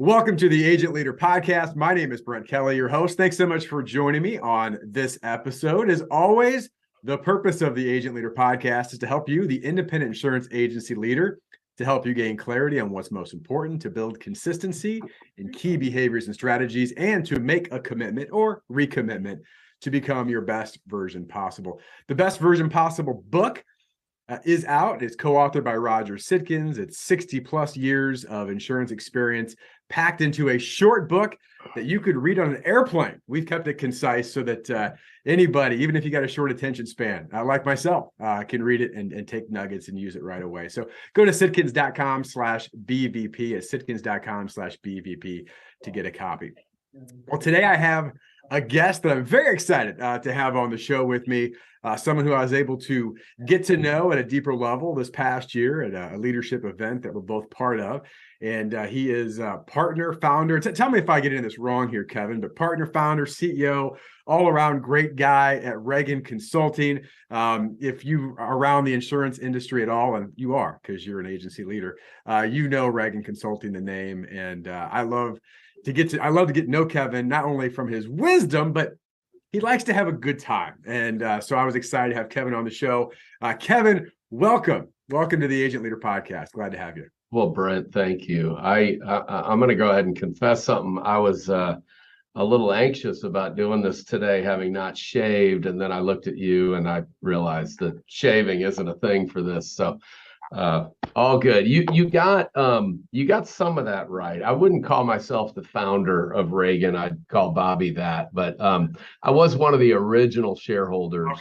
Welcome to the Agent Leader Podcast. My name is Brent Kelly, your host. Thanks so much for joining me on this episode. As always, the purpose of the Agent Leader Podcast is to help you, the independent insurance agency leader, to help you gain clarity on what's most important, to build consistency in key behaviors and strategies, and to make a commitment or recommitment to become your best version possible. The Best Version Possible book is out. It's co-authored by Roger Sitkins. It's 60 plus years of insurance experience packed into a short book that you could read on an airplane. We've kept it concise so that anybody, even if you got a short attention span, like myself, can read it and take nuggets and use it right away. So go to sitkins.com/BVP at sitkins.com/BVP to get a copy. Well, today I have a guest that I'm very excited to have on the show with me. Someone who I was able to get to know at a deeper level this past year at a leadership event that we're both part of. And he is partner, founder. Tell me if I get into this wrong here, Kevin, but partner, founder, CEO, all around great guy at Reagan Consulting. If you are around the insurance industry at all, and you are because you're an agency leader, you know Reagan Consulting, the name. And I love to get to know Kevin, not only from his wisdom, but he likes to have a good time. And so I was excited to have Kevin on the show. Kevin, welcome. Welcome to the Agent Leader Podcast. Glad to have you. Well, Brent, thank you. I'm going to go ahead and confess something. I was a little anxious about doing this today, having not shaved. And then I looked at you and I realized that shaving isn't a thing for this. So all good. You got some of that right. I wouldn't call myself the founder of Reagan. I'd call Bobby that, but I was one of the original shareholders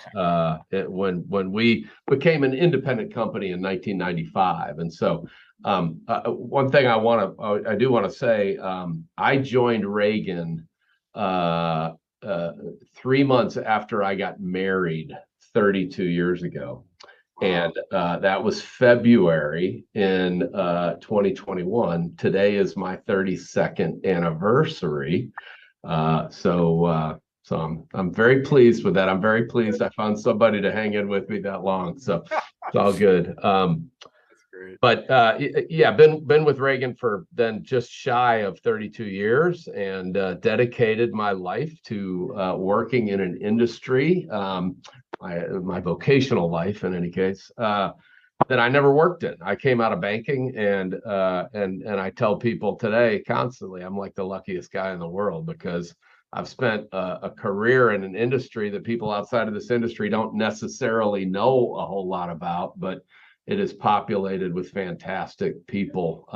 when we became an independent company in 1995. And so one thing I do want to say, I joined Reagan 3 months after I got married 32 years ago. And that was February in 2021. Today is my 32nd anniversary. So I'm very pleased with that. I'm very pleased I found somebody to hang in with me that long. So it's all good. But yeah, been with Reagan for then just shy of 32 years and dedicated my life to working in an industry, my vocational life in any case, that I never worked in. I came out of banking and I tell people today constantly, I'm like the luckiest guy in the world because I've spent a career in an industry that people outside of this industry don't necessarily know a whole lot about, but it is populated with fantastic people,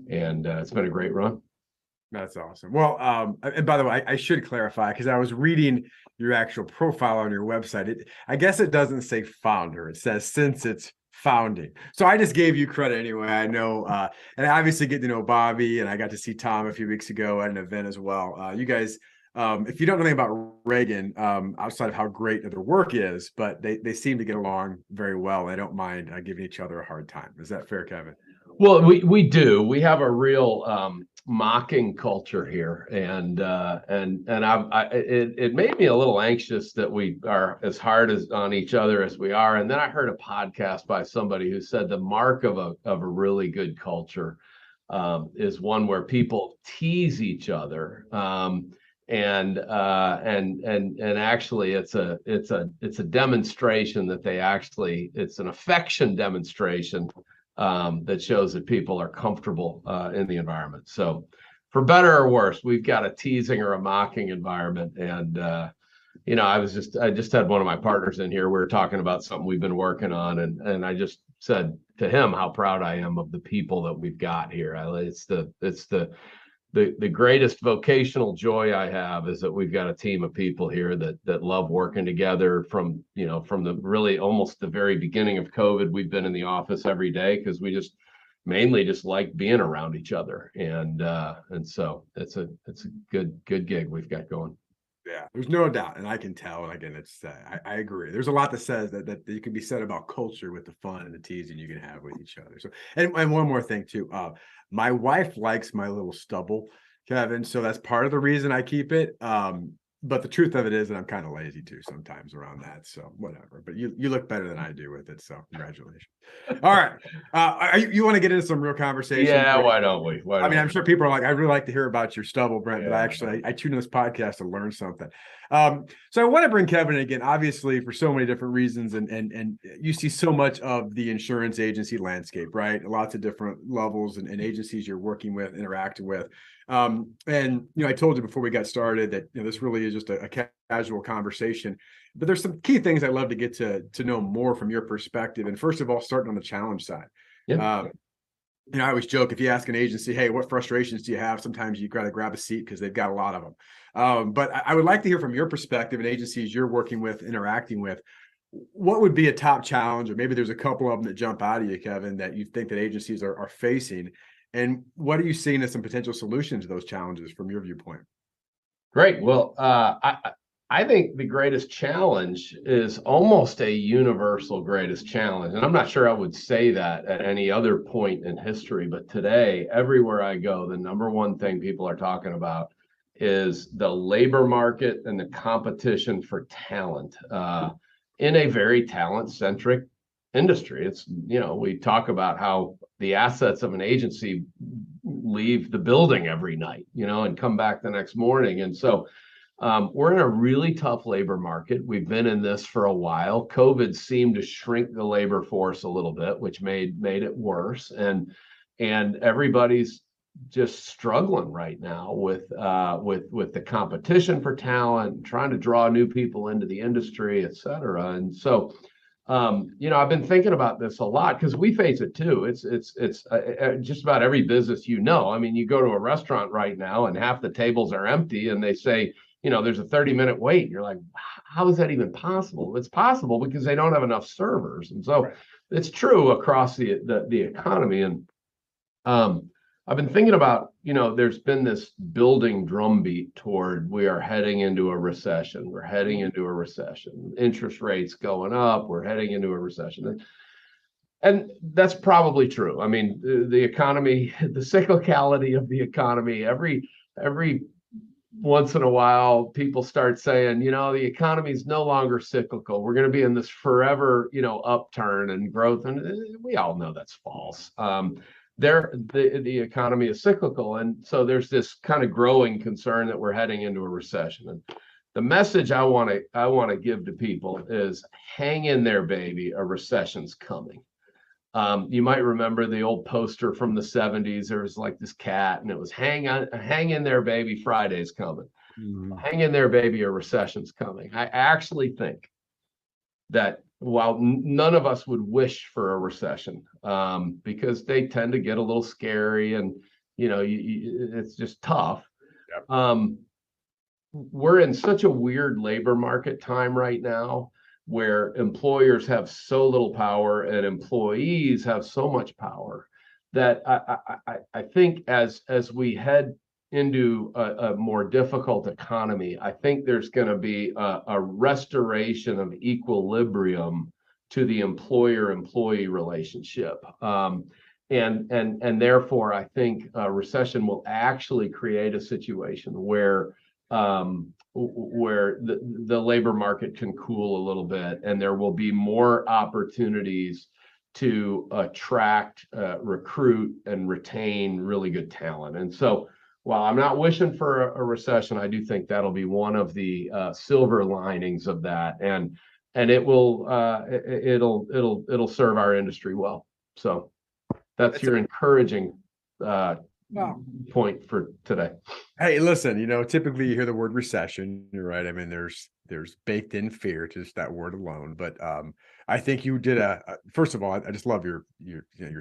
and it's been a great run. That's awesome. Well, and by the way, I should clarify because I was reading your actual profile on your website. I guess it doesn't say founder. It says since its founding. So I just gave you credit anyway. I know, and I obviously get to know Bobby, and I got to see Tom a few weeks ago at an event as well. You guys, if you don't know anything about Reagan, outside of how great their work is, but they seem to get along very well. They don't mind giving each other a hard time. Is that fair, Kevin? Well, we do. We have a real mocking culture here, and it made me a little anxious that we are as hard on each other as we are. And then I heard a podcast by somebody who said the mark of a really good culture is one where people tease each other. And actually it's a demonstration that it's an affection demonstration that shows that people are comfortable in the environment. So for better or worse, we've got a teasing or a mocking environment. And I just had one of my partners in here. We were talking about something we've been working on, and I just said to him how proud I am of the people that we've got here. It's the greatest vocational joy I have is that we've got a team of people here that love working together from the really almost the very beginning of COVID. We've been in the office every day because we mainly just like being around each other. And so it's a good gig we've got going. Yeah, there's no doubt. And I can tell. And again, I agree. There's a lot that says that you can be said about culture with the fun and the teasing you can have with each other. So, and one more thing too, my wife likes my little stubble, Kevin. So that's part of the reason I keep it. but the truth of it is that I'm kind of lazy too sometimes around that. So whatever. But you look better than I do with it. So congratulations. All right. You want to get into some real conversation? Yeah, why don't we? I mean, I'm sure people are like, I really like to hear about your stubble, Brent, but I tune in this podcast to learn something. So I want to bring Kevin in again, obviously, for so many different reasons. And you see so much of the insurance agency landscape, right? Lots of different levels and agencies you're working with, interacting with. And I told you before we got started that this really is just a casual conversation. But there's some key things I'd love to get to know more from your perspective. And first of all, starting on the challenge side. Yeah. I always joke, if you ask an agency, hey, what frustrations do you have? Sometimes you got to grab a seat because they've got a lot of them. But I would like to hear from your perspective and agencies you're working with, interacting with, what would be a top challenge, or maybe there's a couple of them that jump out of you, Kevin, that you think that agencies are facing, and what are you seeing as some potential solutions to those challenges from your viewpoint? Great. Well, I think the greatest challenge is almost a universal greatest challenge. And I'm not sure I would say that at any other point in history, but today, everywhere I go, the number one thing people are talking about is the labor market and the competition for talent in a very talent-centric industry. It's, we talk about how the assets of an agency leave the building every night, and come back the next morning. And so we're in a really tough labor market. We've been in this for a while. COVID seemed to shrink the labor force a little bit, which made it worse. And everybody's just struggling right now with the competition for talent, trying to draw new people into the industry, et cetera. And so, I've been thinking about this a lot because we face it too. It's just about every business, I mean, you go to a restaurant right now and half the tables are empty and they say, there's a 30-minute wait. You're like, how is that even possible? It's possible because they don't have enough servers. And so It's true across the economy. And I've been thinking about, there's been this building drumbeat toward we are heading into a recession. We're heading into a recession. Interest rates going up. We're heading into a recession. And that's probably true. I mean, the economy, the cyclicality of the economy, every once in a while, people start saying, the economy is no longer cyclical. We're going to be in this forever, upturn and growth. And we all know that's false. The economy is cyclical. And so there's this kind of growing concern that we're heading into a recession. And the message I want to give to people is hang in there, baby. A recession's coming. You might remember the old poster from the 70s. There was like this cat and it was hang in there, baby. Friday's coming. Mm-hmm. Hang in there, baby. A recession's coming. I actually think that while none of us would wish for a recession, because they tend to get a little scary and, it's just tough. Yep. We're in such a weird labor market time right now where employers have so little power and employees have so much power that I think as we head into a more difficult economy, I think there's going to be a restoration of equilibrium to the employer-employee relationship. And therefore, I think a recession will actually create a situation where the labor market can cool a little bit, and there will be more opportunities to attract, recruit, and retain really good talent. And so, while I'm not wishing for a recession, I do think that'll be one of the silver linings of that, and it will it'll serve our industry well. So that's your encouraging point for today. Hey, listen, typically you hear the word recession. You're right. I mean, there's baked in fear to just that word alone. But I think you did first of all, I just love your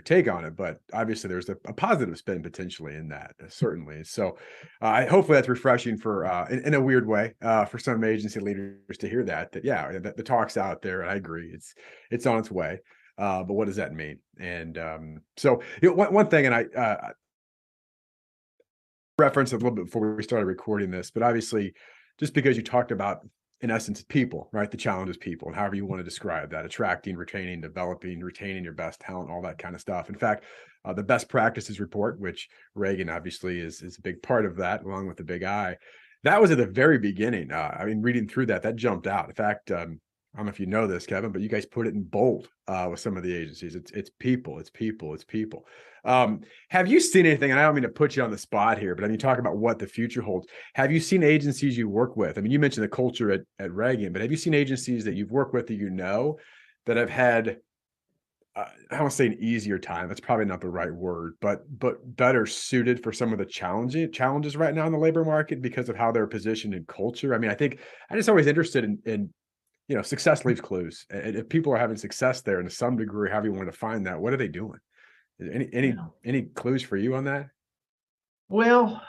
take on it. But obviously, there's a positive spin potentially in that, certainly. So hopefully that's refreshing for in a weird way for some agency leaders to hear that the talk's out there. And I agree, it's on its way. But what does that mean? And so one thing, and I referenced a little bit before we started recording this, but obviously, just because you talked about, in essence, people, right? The challenge is people, and however you want to describe that, attracting, retaining, developing, retaining your best talent, all that kind of stuff. In fact, the best practices report, which Reagan obviously is a big part of that, along with the big I, That was at the very beginning. I mean, reading through that jumped out. In fact, I don't know if you know this, Kevin, but you guys put it in bold with some of the agencies. It's people, it's people, it's people. Have you seen anything? And I don't mean to put you on the spot here, but I mean, talk about what the future holds. Have you seen agencies you work with? I mean, you mentioned the culture at Reagan, but have you seen agencies that you've worked with that you know that have had I don't want to say an easier time. That's probably not the right word, but better suited for some of the challenges right now in the labor market because of how they're positioned in culture. I mean, I think I'm just always interested in success leaves clues. And if people are having success there, and to some degree, however you want to define that, what are they doing? Any clues for you on that? Well,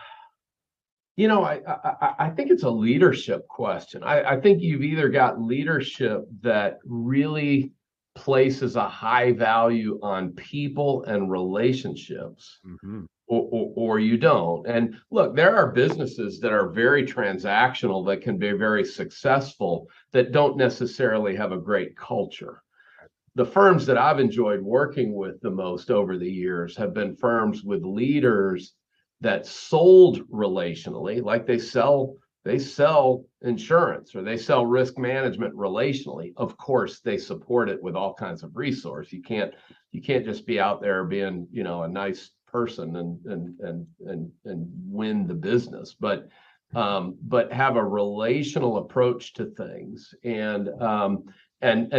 I think it's a leadership question. I think you've either got leadership that really places a high value on people and relationships, Mm-hmm. or you don't. And look, there are businesses that are very transactional that can be very successful that don't necessarily have a great culture. The firms that I've enjoyed working with the most over the years have been firms with leaders that sold relationally, like they sell insurance or they sell risk management relationally. Of course, they support it with all kinds of resource. You can't just be out there being, a nice person and win the business, but have a relational approach to things. And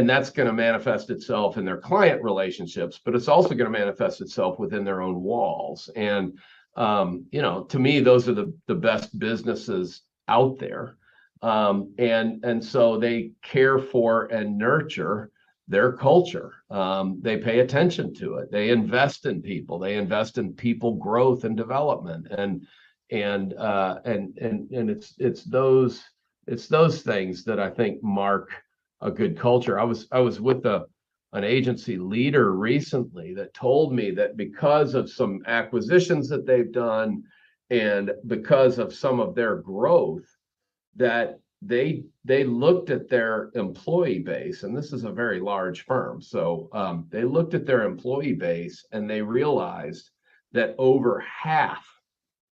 that's going to manifest itself in their client relationships, but it's also going to manifest itself within their own walls. And to me, those are the best businesses out there. And so they care for and nurture their culture. They pay attention to it. They invest in people. They invest in people growth and development. And it's those things that I think mark a good culture. I was with an agency leader recently that told me that because of some acquisitions that they've done and because of some of their growth, that they looked at their employee base, and this is a very large firm. So they looked at their employee base and they realized that over half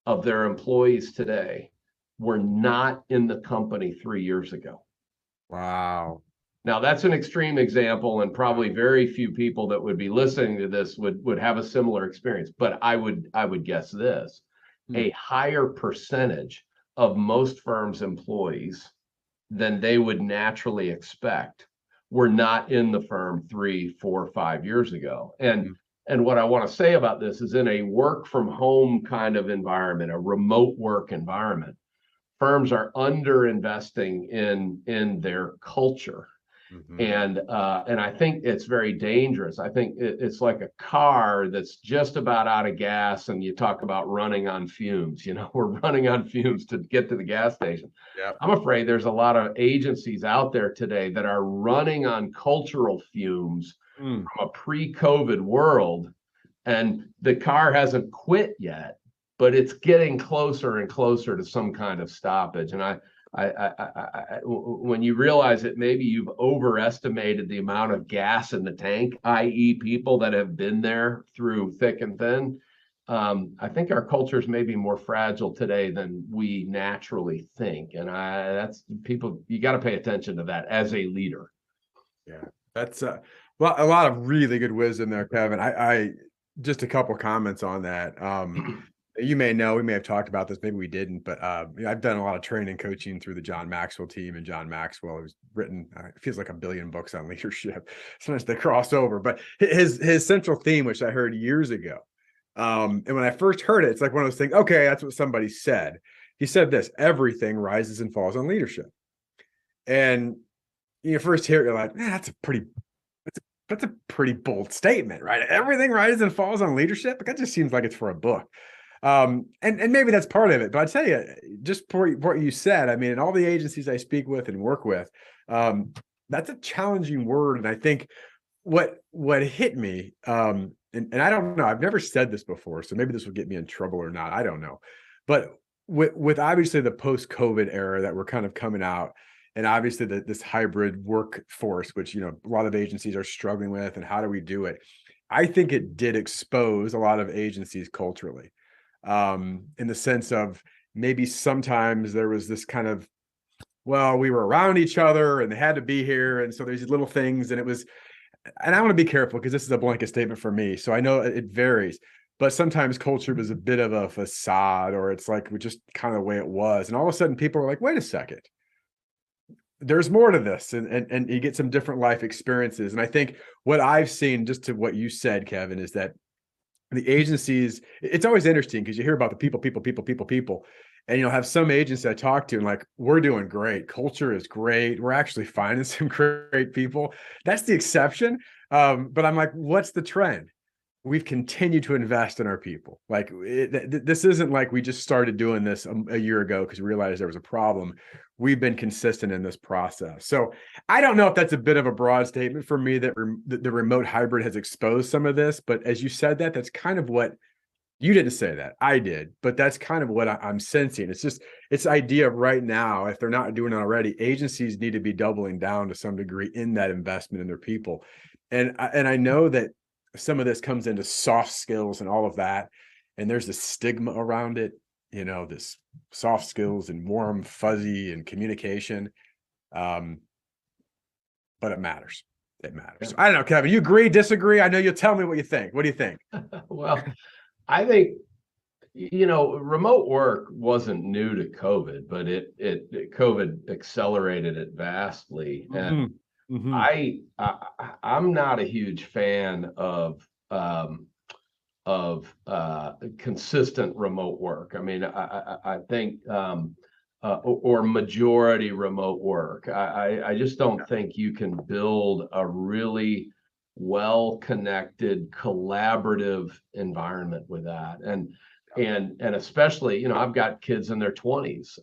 of their employees today were not in the company 3 years ago. Wow. Now, that's an extreme example, and probably very few people that would be listening to this would have a similar experience. But I would guess this: a higher percentage of most firms' employees than they would naturally expect were not in the firm 3, 4, 5 years ago. And what I want to say about this is, in a work from home kind of environment, a remote work environment, firms are under investing in their culture. Mm-hmm. And I think it's very dangerous. I think it's like a car that's just about out of gas, and you talk about running on fumes. We're running on fumes to get to the gas station. Yeah. I'm afraid there's a lot of agencies out there today that are running on cultural fumes from a pre-COVID world, and the car hasn't quit yet, but it's getting closer and closer to some kind of stoppage. And when you realize that maybe you've overestimated the amount of gas in the tank, i.e., people that have been there through thick and thin, I think our cultures may be more fragile today than we naturally think. And that's people, you got to pay attention to that as a leader. Yeah, that's well, a lot of really good wisdom there, Kevin. I just a couple comments on that. You may know, we may have talked about this, maybe we didn't, but I've done a lot of training and coaching through the John Maxwell team, and John Maxwell has written, it feels like 1 billion books on leadership. Sometimes they cross over, but his central theme, which I heard years ago, and when I first heard it, it's like one of those things, okay, that's what somebody said. He said this: everything rises and falls on leadership. And you first hear it, you're like, man, that's a pretty bold statement, right? Everything rises and falls on leadership. But that just seems like it's for a book. And maybe that's part of it, but I tell you, just for what you said, I mean, in all the agencies I speak with and work with, that's a challenging word. And I think what hit me, and I don't know, I've never said this before, so maybe this will get me in trouble or not, I don't know. But with obviously the post-COVID era that we're kind of coming out, and obviously this hybrid workforce, which a lot of agencies are struggling with, and how do we do it? I think it did expose a lot of agencies culturally. In the sense of maybe sometimes there was this kind of, well, we were around each other and they had to be here. And so there's these little things. And it was, and I want to be careful because this is a blanket statement for me. So I know it varies, but sometimes culture was a bit of a facade, or it's like we just kind of the way it was. And all of a sudden people are like, wait a second, there's more to this. And you get some different life experiences. And I think what I've seen, just to what you said, Kevin, is that the agencies, it's always interesting because you hear about the people. And you'll have some agents I talk to and like, we're doing great. Culture is great. We're actually finding some great people. That's the exception. But I'm like, what's the trend? We've continued to invest in our people. Like this isn't like we just started doing this a year ago because we realized there was a problem. We've been consistent in this process. So I don't know if that's a bit of a broad statement for me that the remote hybrid has exposed some of this. But as you said that, that's kind of what you didn't say that. I did, but that's kind of what I'm sensing. It's just, it's the idea of right now, if they're not doing it already, agencies need to be doubling down to some degree in that investment in their people. And I know that some of this comes into soft skills and all of that. And there's this stigma around it, this soft skills and warm, fuzzy and communication. But it matters. It matters. I don't know, Kevin, you agree, disagree? I know you'll tell me what you think. What do you think? Well, I think, remote work wasn't new to COVID, but COVID accelerated it vastly. And I'm not a huge fan of consistent remote work. I mean, I think or majority remote work. I just don't think you can build a really well-connected, collaborative environment with that. And especially, I've got kids in their 20s,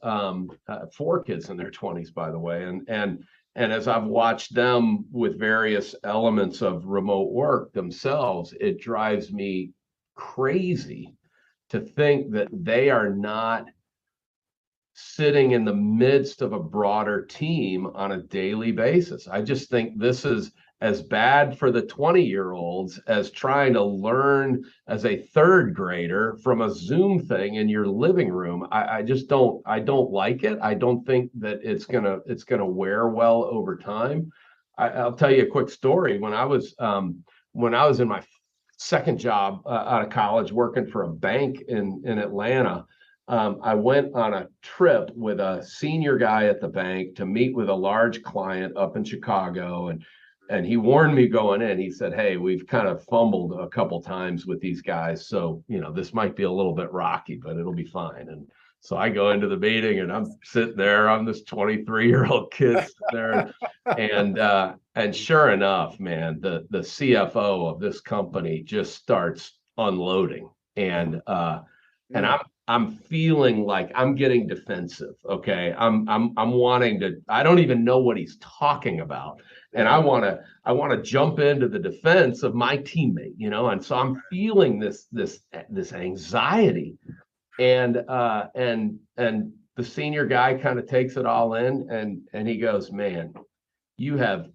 4 kids in their 20s, by the way. And as I've watched them with various elements of remote work themselves, it drives me crazy to think that they are not sitting in the midst of a broader team on a daily basis. I just think this is as bad for the 20-year-olds as trying to learn as a 3rd grader from a Zoom thing in your living room. I don't like it. I don't think that it's gonna wear well over time. I'll tell you a quick story. When I was in my 2nd job out of college working for a bank in Atlanta, I went on a trip with a senior guy at the bank to meet with a large client up in Chicago. And he warned me going in. He said, hey, we've kind of fumbled a couple times with these guys. So, this might be a little bit rocky, but it'll be fine. And so I go into the meeting and I'm sitting there. I'm this 23-year-old kid there. And sure enough, man, the CFO of this company just starts unloading. And I'm feeling like I'm getting defensive. Okay. I'm wanting to, I don't even know what he's talking about. And I want to jump into the defense of my teammate, and so I'm feeling this anxiety. And the senior guy kind of takes it all in and he goes, man, you have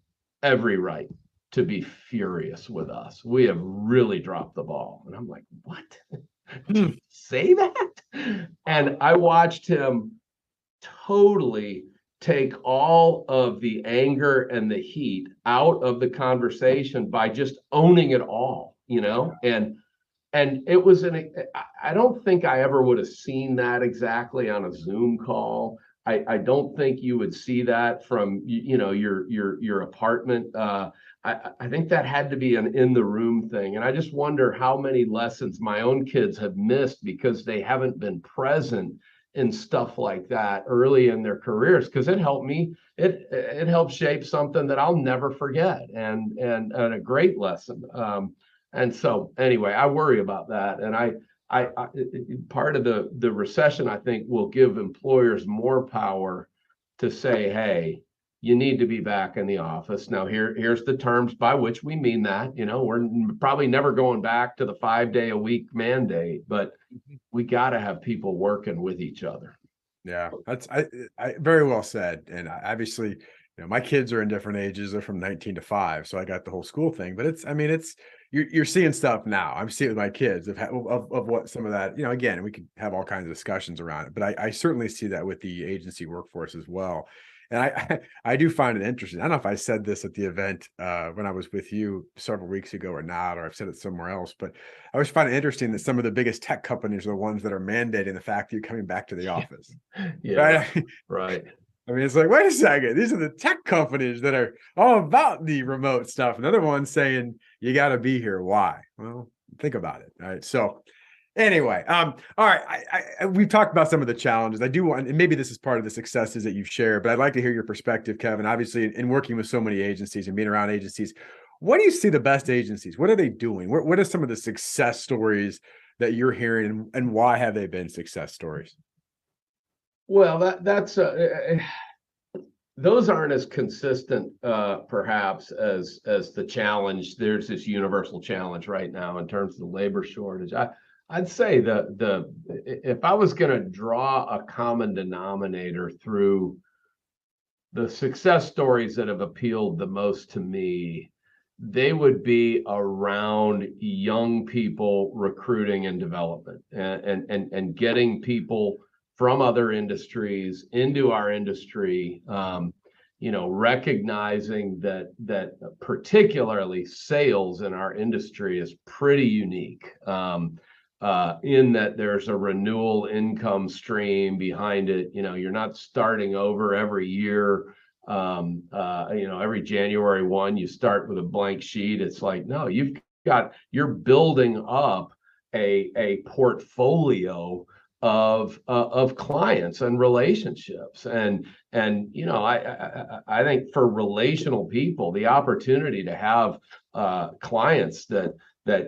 every right to be furious with us. We have really dropped the ball. And I'm like, what? Did you say that? And I watched him totally take all of the anger and the heat out of the conversation by just owning it all, and it was I don't think I ever would have seen that exactly on a Zoom call. I don't think you would see that from your apartment. I think that had to be an in the room thing. And I just wonder how many lessons my own kids have missed because they haven't been present in stuff like that early in their careers, because it helped me. It helped shape something that I'll never forget, and a great lesson. And so anyway, I worry about that. And I part of the recession, I think, will give employers more power to say, hey, you need to be back in the office. Now, here's the terms by which we mean that. We're probably never going back to the 5-day-a-week mandate, but we got to have people working with each other. Yeah, that's I very well said. And obviously, my kids are in different ages. They're from 19 to 5, so I got the whole school thing. But it's you're seeing stuff now. I'm seeing it with my kids of what some of that, again, we could have all kinds of discussions around it, but I certainly see that with the agency workforce as well. And I do find it interesting. I don't know if I said this at the event when I was with you several weeks ago or not, or I've said it somewhere else, but I always find it interesting that some of the biggest tech companies are the ones that are mandating the fact that you're coming back to the office. Yeah, right? right. I mean, it's like, wait a second, these are the tech companies that are all about the remote stuff. Another one saying you got to be here. Why? Well, think about it. All right. So anyway, all right. We've talked about some of the challenges. I do want, and maybe this is part of the successes that you've shared, but I'd like to hear your perspective, Kevin. Obviously, in working with so many agencies and being around agencies, what do you see the best agencies? What are they doing? What are some of the success stories that you're hearing, and why have they been success stories? Well, that's those aren't as consistent, perhaps, as the challenge. There's this universal challenge right now in terms of the labor shortage. I'd say if I was going to draw a common denominator through the success stories that have appealed the most to me, they would be around young people recruiting and development, and getting people from other industries into our industry, recognizing that particularly sales in our industry is pretty unique, in that there's a renewal income stream behind it. You're not starting over every year. Every January 1, you start with a blank sheet. It's like, no, you're building up a portfolio of clients and relationships, and I think for relational people, the opportunity to have clients that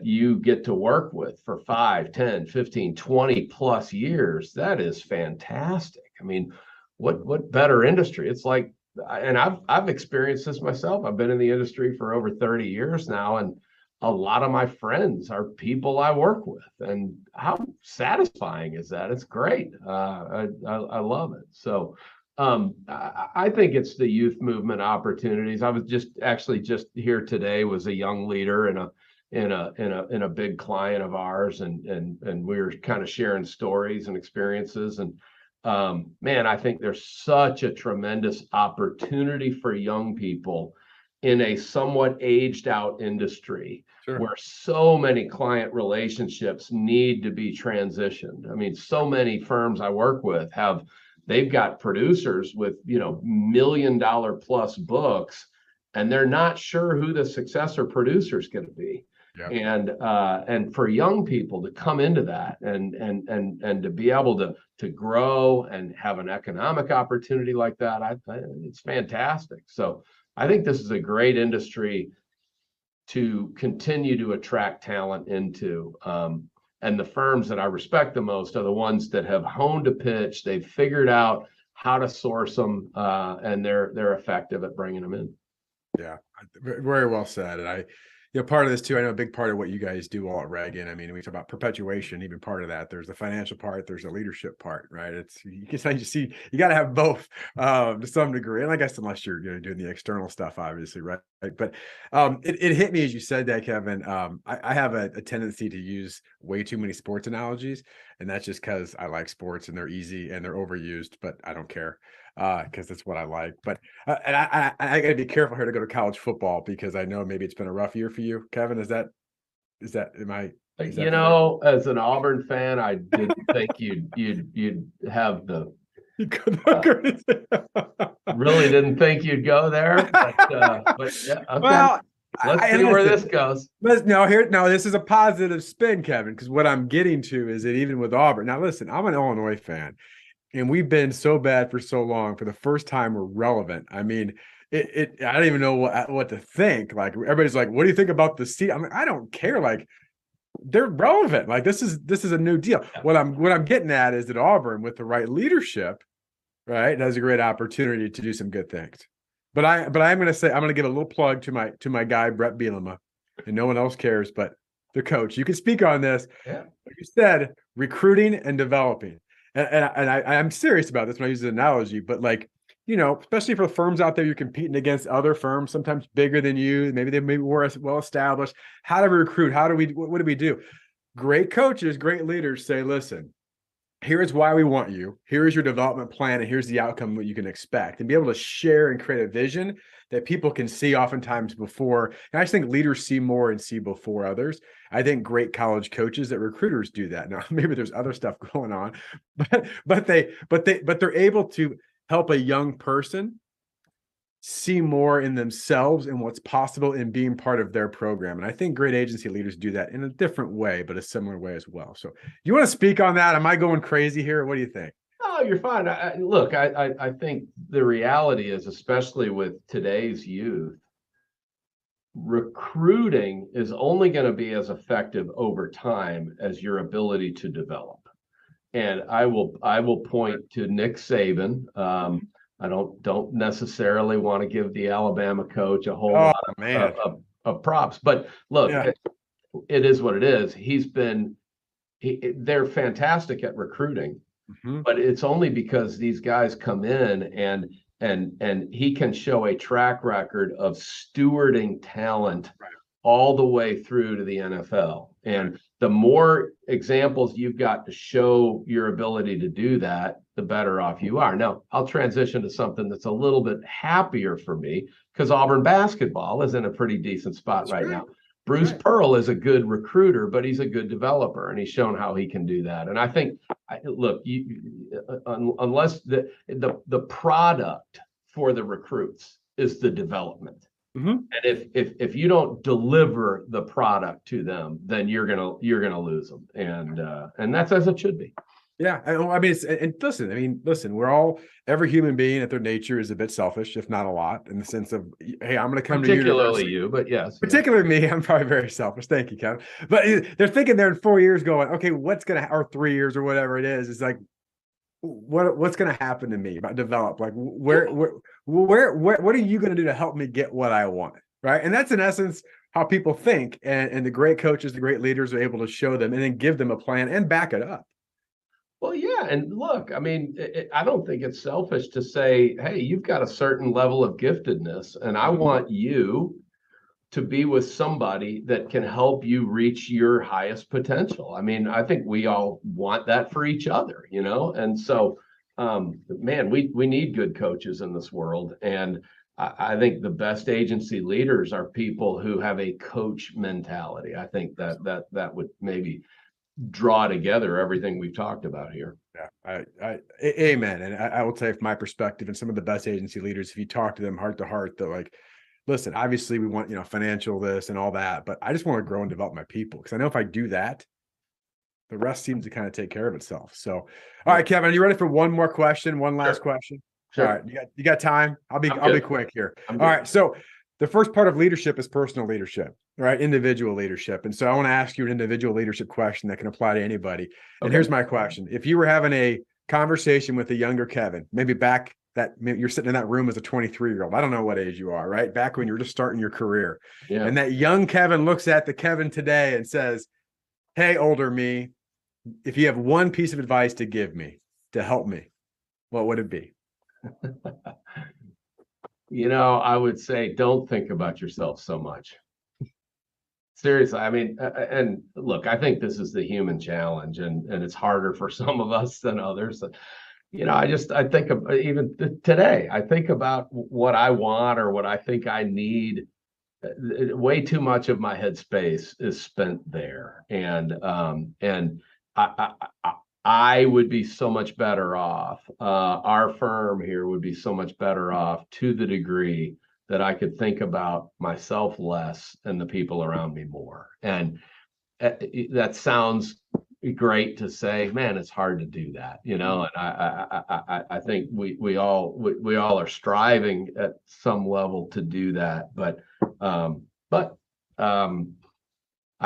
you get to work with for 5, 10, 15, 20 plus years, that is fantastic. I mean, what better industry? It's like, and I've experienced this myself. I've been in the industry for over 30 years now, and a lot of my friends are people I work with, and how satisfying is that? It's great. I love it. So I think it's the youth movement opportunities. I was just here today, was a young leader in a big client of ours, and we were kind of sharing stories and experiences, and man, I think there's such a tremendous opportunity for young people in a somewhat aged out industry. Sure. Where so many client relationships need to be transitioned. I mean, so many firms I work with they've got producers with, $1 million plus books, and they're not sure who the successor producer is going to be. Yep. And for young people to come into that and to be able to grow and have an economic opportunity like that, it's fantastic. So I think this is a great industry to continue to attract talent into. And the firms that I respect the most are the ones that have honed a pitch. They've figured out how to source them, and they're effective at bringing them in. Yeah, very well said. And part of this too, I know a big part of what you guys do all at Reagan. I mean, we talk about perpetuation, even part of that. There's the financial part, there's the leadership part, right? You got to have both to some degree. And I guess unless you're doing the external stuff, obviously, right? But it hit me as you said that, Kevin. I have a tendency to use way too many sports analogies, and that's just because I like sports and they're easy and they're overused, but I don't care. Because that's what I like. But and I got to be careful here to go to college football, because I know maybe it's been a rough year for you, Kevin. As an Auburn fan, I didn't think you'd have the. Really didn't think you'd go there, but yeah, okay. Well, let's see where this goes. This is a positive spin, Kevin, because what I'm getting to is that even with Auburn, now listen, I'm an Illinois fan. And we've been so bad for so long. For the first time, we're relevant. I mean, I don't even know what to think. Like, everybody's like, "What do you think about the seat?" I'm like, I don't care. Like, they're relevant. Like, this is a new deal. Yeah. What I'm getting at is that Auburn, with the right leadership, right, has a great opportunity to do some good things. But I'm going to say, I'm going to give a little plug to my guy Brent Bielema, and no one else cares, but the coach. You can speak on this. Yeah. You said recruiting and developing. And I'm serious about this when I use the analogy, but like, especially for firms out there, you're competing against other firms, sometimes bigger than you. Maybe they were well established. How do we recruit? What do we do? Great coaches, great leaders say, listen, here's why we want you. Here's your development plan, and here's the outcome what you can expect, and be able to share and create a vision that people can see oftentimes before. And I just think leaders see more and see before others. I think great college coaches that recruiters do that. Now, maybe there's other stuff going on, but they're able to help a young person see more in themselves and what's possible in being part of their program. And I think great agency leaders do that in a different way, but a similar way as well. So you want to speak on that? Am I going crazy here? What do you think? Oh, you're fine. Look, I think the reality is, especially with today's youth, recruiting is only going to be as effective over time as your ability to develop. And I will point to Nick Saban. I don't necessarily want to give the Alabama coach a whole lot of props, but look, it is what it is. They're fantastic at recruiting, but it's only because these guys come in and he can show a track record of stewarding talent all the way through to the NFL. And the more examples you've got to show your ability to do that, the better off you are. Now, I'll transition to something that's a little bit happier for me, because Auburn basketball is in a pretty decent spot right now. Bruce Pearl is a good recruiter, but he's a good developer, and he's shown how he can do that. And I think, look, unless the product for the recruits is the development. And if you don't deliver the product to them, then you're gonna lose them, and that's as it should be. Yeah, I mean, every human being at their nature is a bit selfish, if not a lot, in the sense of, hey, I'm going to come to particularly you, but yes, particularly me. I'm probably very selfish. Thank you, Kevin. But they're thinking there in 4 years, going, okay, or 3 years or whatever it is. It's like, what's going to happen to me about develop? Like, what are you going to do to help me get what I want? Right, and that's in essence how people think. And the great coaches, the great leaders are able to show them and then give them a plan and back it up. Well, yeah. And look, I mean, I don't think it's selfish to say, hey, you've got a certain level of giftedness, and I want you to be with somebody that can help you reach your highest potential. I mean, I think we all want that for each other, and so, man, we need good coaches in this world. And I think the best agency leaders are people who have a coach mentality. I think that would maybe draw together everything we've talked about here. Yeah, amen. And I will tell you from my perspective, and some of the best agency leaders, if you talk to them heart to heart, they're like, listen, obviously we want, financial this and all that, but I just want to grow and develop my people. Because I know if I do that, the rest seems to kind of take care of itself. So, all right, Kevin, are you ready for one more question? One last question? Sure. All right. You got time? I'll be quick here. All right. So the first part of leadership is personal leadership, right? Individual leadership. And so I want to ask you an individual leadership question that can apply to anybody. And here's my question. If you were having a conversation with a younger Kevin, maybe you're sitting in that room as a 23-year-old, I don't know what age you are, right? Back when you're just starting your career. Yeah. And that young Kevin looks at the Kevin today and says, hey, older me, if you have one piece of advice to give me to help me, what would it be? I would say, don't think about yourself so much. Seriously. I mean, and look, I think this is the human challenge, and it's harder for some of us than others. I think of even today, I think about what I want or what I think I need. Way too much of my headspace is spent there. And I would be so much better off. Our firm here would be so much better off to the degree that I could think about myself less and the people around me more. And that sounds great to say, man, it's hard to do that, and I think we all are striving at some level to do that. But I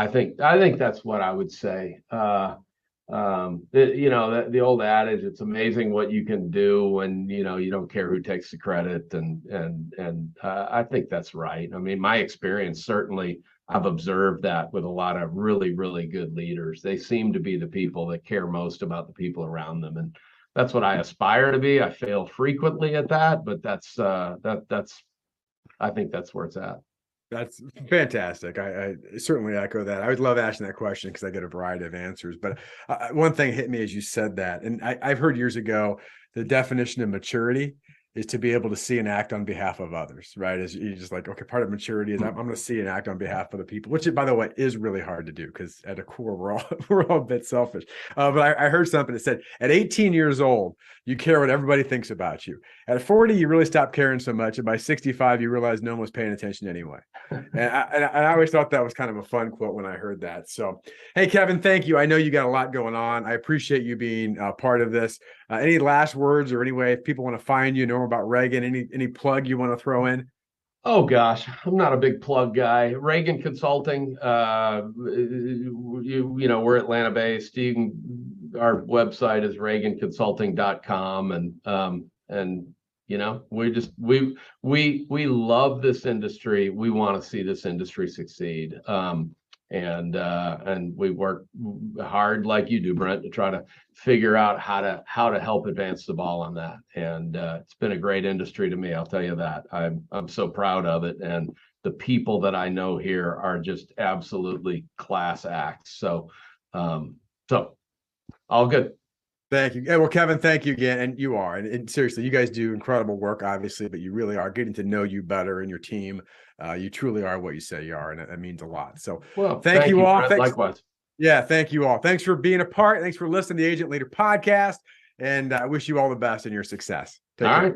think that's what I would say. The old adage, it's amazing what you can do when you don't care who takes the credit, and I think that's right. I mean, my experience, certainly I've observed that with a lot of really, really good leaders. They seem to be the people that care most about the people around them, that's what I aspire to be. I fail frequently at that, but that's I think that's where it's at. That's fantastic. I certainly echo that. I would love asking that question because I get a variety of answers. But one thing hit me as you said that, and I've heard years ago the definition of maturity is to be able to see and act on behalf of others, right? As you just like, okay, part of maturity is I'm going to see and act on behalf of the people, which, by the way, is really hard to do because at a core, we're all a bit selfish. But I heard something that said at 18 years old, you care what everybody thinks about you. At 40, you really stop caring so much. And by 65, you realize no one was paying attention anyway. And I always thought that was kind of a fun quote when I heard that. So, hey, Kevin, thank you. I know you got a lot going on. I appreciate you being part of this. Any last words or any way if people want to find you, know more about Reagan, any plug you want to throw in? Oh gosh, I'm not a big plug guy. Reagan Consulting, you know, we're Atlanta based. Our website is reaganconsulting.com, and you know, we love this industry. We want to see this industry succeed. And we work hard like you do, Brent, to try to figure out how to help advance the ball on that. And it's been a great industry to me, I'll tell you that. I'm so proud of it, and the people that I know here are just absolutely class acts. So all good. Thank you. Yeah, well, Kevin, thank you again. And you are. And seriously, you guys do incredible work, obviously, but you really are getting to know you better and your team. You truly are what you say you are, and it means a lot. So, well, thank you all. Brent, likewise. Yeah, thank you all. Thanks for being a part. Thanks for listening to the Agent Leader podcast. And I wish you all the best in your success. Take care. All right.